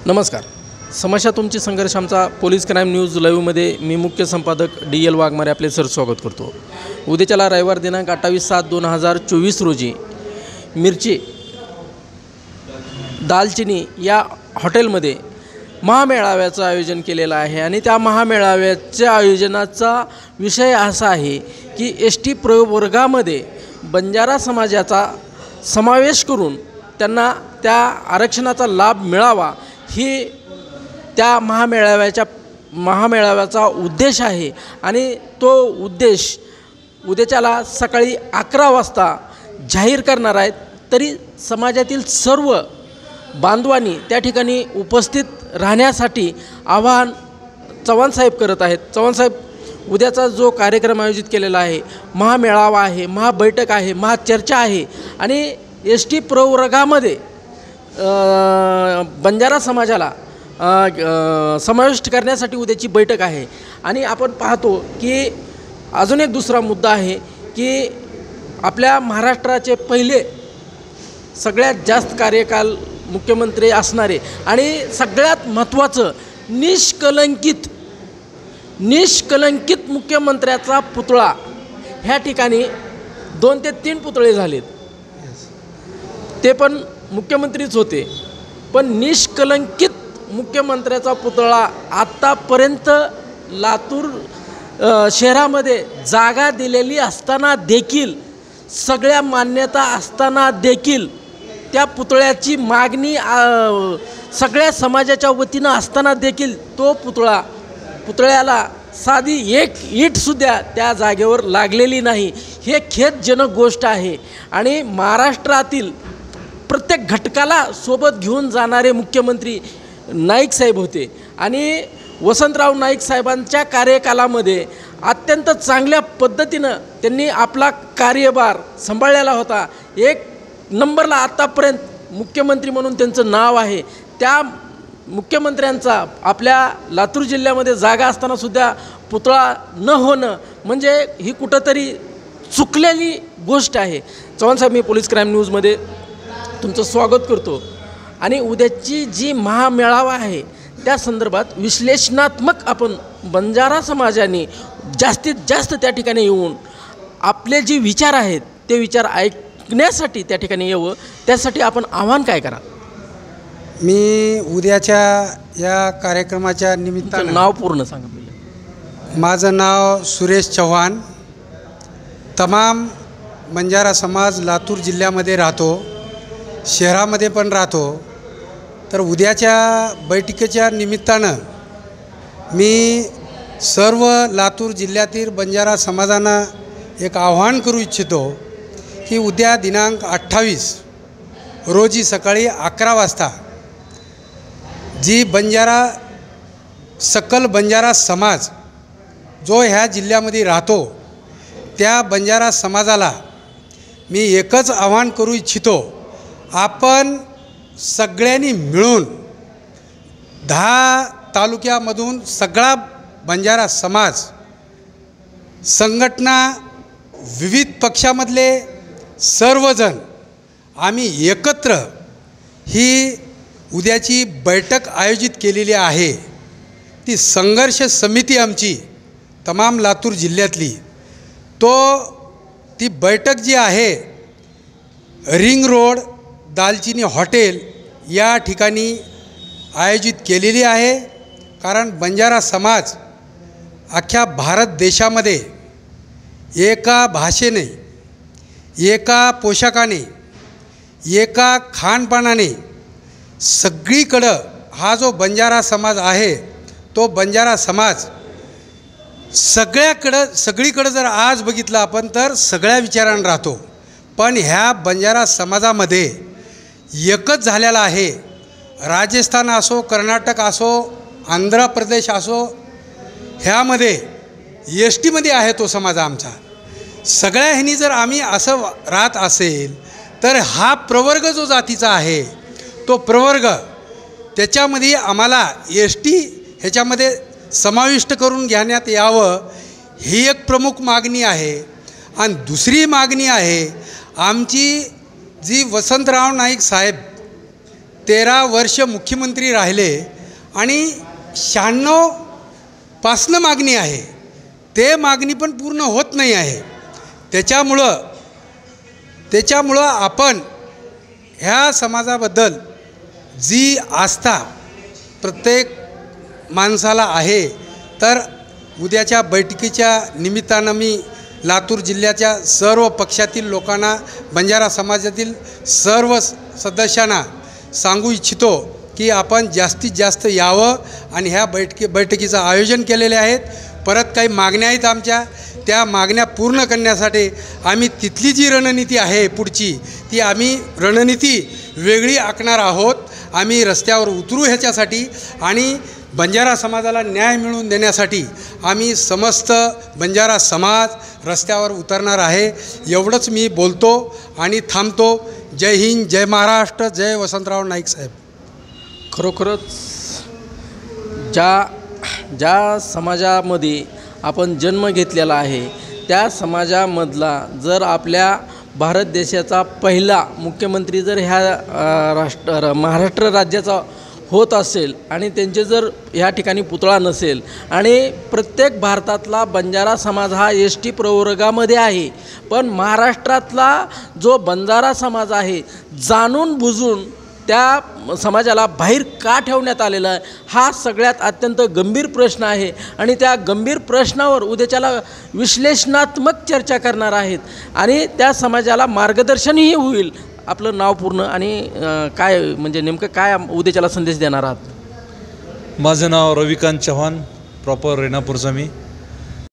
नमस्कार. समस्या तुमची संघर्ष आमचा पोलीस क्राईम न्यूज लाईव्हमध्ये मी मुख्य संपादक DL वाघमारे आपले सर स्वागत करतो. उद्याच्याला रविवार दिनांक 28/7/2024 रोजी मिरची दालचिनी या हॉटेलमध्ये महामेळाव्याचं आयोजन केलेलं आहे आणि त्या महामेळाव्याच्या आयोजनाचा विषय असा आहे की ST प्रवर्गामध्ये बंजारा समाजाचा समावेश करून त्यांना त्या आरक्षणाचा लाभ मिळावा ही त्या महामेळाव्याचा उद्देश आहे. आणि तो उद्देश उद्याच्याला सकाळी 11 वाजता जाहीर करणार आहेत. तरी समाजातील सर्व बांधवांनी त्या ठिकाणी उपस्थित राहण्यासाठी आवाहन चव्हाणसाहेब करत आहेत. चव्हाणसाहेब, उद्याचा जो कार्यक्रम आयोजित केलेला आहे, महामेळावा आहे, महाबैठक आहे, महाचर्चा आहे आणि ST प्रवर्गामध्ये बंजारा समाजाला समाविष्ट करण्यासाठी उद्याची बैठक आहे. आणि आपण पाहतो की अजून एक दुसरा मुद्दा आहे की आपल्या महाराष्ट्राचे पहिले सगळ्यात जास्त कार्यकाल मुख्यमंत्री असणारे आणि सगळ्यात महत्त्वाचं निष्कलंकित मुख्यमंत्र्याचा पुतळा ह्या ठिकाणी 2 ते 3 पुतळे झालेत. ते पण मुख्यमंत्रीच होते, पण निष्कलंकित मुख्यमंत्र्याचा पुतळा आत्तापर्यंत लातूर शहरामध्ये जागा दिलेली असताना देखील, सगळ्या मान्यता असताना देखील त्या पुतळ्याची मागणी सगळ्या समाजाच्या वतीनं असताना देखील तो पुतळ्याला साधी एक ईटसुद्धा त्या जागेवर लागलेली नाही. हे खेदजनक गोष्ट आहे. आणि महाराष्ट्रातील प्रत्येक घटकाला सोबत घेऊन जाणारे मुख्यमंत्री नाईक साहेब होते आणि वसंतराव नाईक साहेबांच्या कार्यकालामध्ये अत्यंत चांगल्या पद्धतीनं त्यांनी आपला कार्यभार सांभाळलेला होता. 1 नंबरला आत्तापर्यंत मुख्यमंत्री म्हणून त्यांचं नाव आहे. त्या मुख्यमंत्र्यांचा आपल्या लातूर जिल्ह्यामध्ये जागा असतानासुद्धा पुतळा न होणं म्हणजे ही कुठंतरी चुकलेली गोष्ट आहे. चव्हाणसाहेब, मी पोलीस क्राईम न्यूजमध्ये तुमचं स्वागत करतो. आणि उद्याची जी महामेळावा आहे त्या संदर्भात विश्लेषणात्मक आपण बंजारा समाजाने जास्तीत जास्त त्या ठिकाणी येऊन आपले जे विचार आहेत ते विचार ऐकण्यासाठी त्या ठिकाणी यावं, त्यासाठी आपण आव्हान काय करा? मी उद्याच्या या कार्यक्रमाच्या निमित्तानं नाव पूर्ण सांगा पहिलं. माझं नाव सुरेश चव्हाण. तमाम बंजारा समाज लातूर जिल्ह्यामध्ये राहतो, शहरामध्ये पण राहतो. तर उद्याच्या बैठकीच्या निमित्तानं मी सर्व लातूर जिल्ह्यातील बंजारा समाजांना एक आव्हान करू इच्छितो की उद्या दिनांक 28 रोजी सकाळी 11 वाजता जी सकल बंजारा समाज जो ह्या जिल्ह्यामध्ये राहतो त्या बंजारा समाजाला मी एकच आव्हान करू इच्छितो, आपण सगळ्यांनी मिळून 10 तालुक्यामधून सगळा बंजारा समाज, संघटना, विविध पक्षामधले सर्वजण आम्ही एकत्र ही उद्याची बैठक आयोजित केलेली आहे. ती संघर्ष समिती आमची तमाम लातूर जिल्ह्यातली, ती बैठक जी आहे रिंग रोड दालचिनी हॉटेल या ठिकाणी आयोजित केलेली आहे. कारण बंजारा समाज अख्ख्या भारत देशामध्ये एका भाषेने, एका पोशाखाने, एका खानपानाने सगळीकडं हा जो बंजारा समाज आहे तो बंजारा समाज सगळीकडं जर आज बघितलं आपण तर सगळ्या विचारांना राहतो. पण ह्या बंजारा समाजामध्ये एकच झालेला आहे. राजस्थान असो, कर्नाटक असो, आंध्र प्रदेश असो, ह्यामध्ये STमध्ये आहे तो समाज आमचा. सगळ्या ह्यांनी जर आम्ही असं राहत असेल तर हा प्रवर्ग जो जातीचा आहे तो प्रवर्ग त्याच्यामध्ये आम्हाला ST ह्याच्यामध्ये समाविष्ट करून घेण्यात यावं ही एक प्रमुख मागणी आहे. आणि दुसरी मागणी आहे आमची जी वसंतराव नाईक साहेब 13 वर्ष मुख्यमंत्री राहिले आणि 96 पासनं मागणी आहे, ते मागणी पण पूर्ण होत नाही आहे. त्याच्यामुळं आपण ह्या समाजाबद्दल जी आस्था प्रत्येक माणसाला आहे, तर उद्याच्या बैठकीच्या निमित्तानं मी लातूर जिल्ह्याच्या सर्व पक्षातील लोकांना, बंजारा समाजातील सर्व सदस्यांना सांगू इच्छितो की आपण जास्तीत जास्त यावं आणि ह्या बैठकीचं आयोजन केलेले आहेत. परत काही मागण्या आहेत आमच्या, त्या मागण्या पूर्ण करण्यासाठी आम्ही तिथली जी रणनीती आहे पुढची, ती आम्ही रणनीती वेगळी आखणार आहोत. आम्ही रस्त्यावर उतरू ह्याच्यासाठी आणि बंजारा समाजाला न्याय मिळवून देण्यासाठी आम्ही समस्त बंजारा समाज रस्त्यावर उतरणार आहे. एवढंच मी बोलतो आणि थांबतो. जय हिंद, जय महाराष्ट्र, जय वसंतराव नाईक साहेब. खरोखरच ज्या समाजामध्ये आपण जन्म घेतलेला आहे, त्या समाजामधला जर आपल्या भारत देशाचा पहिला मुख्यमंत्री जर ह्या महाराष्ट्र राज्याचा होत असेल आणि त्यांचे जर ह्या ठिकाणी पुतळा नसेल आणि प्रत्येक भारतातला बंजारा समाज हा एस टी प्रवर्गामध्ये आहे, पण महाराष्ट्रातला जो बंजारा समाज आहे जाणून बुजून त्या समाजाला बाहेर का ठेवण्यात आलेला आहे, हा सगळ्यात अत्यंत गंभीर प्रश्न आहे. आणि त्या गंभीर प्रश्नावर उद्याच्याला विश्लेषणात्मक चर्चा करणार आहेत आणि त्या समाजाला मार्गदर्शनही होईल. आपलं नाव पूर्ण आणि काय म्हणजे नेमकं काय उद्याच्याला संदेश देणार आहात? माझं नाव रविकांत चव्हाण, प्रॉपर रेणापूरचा मी.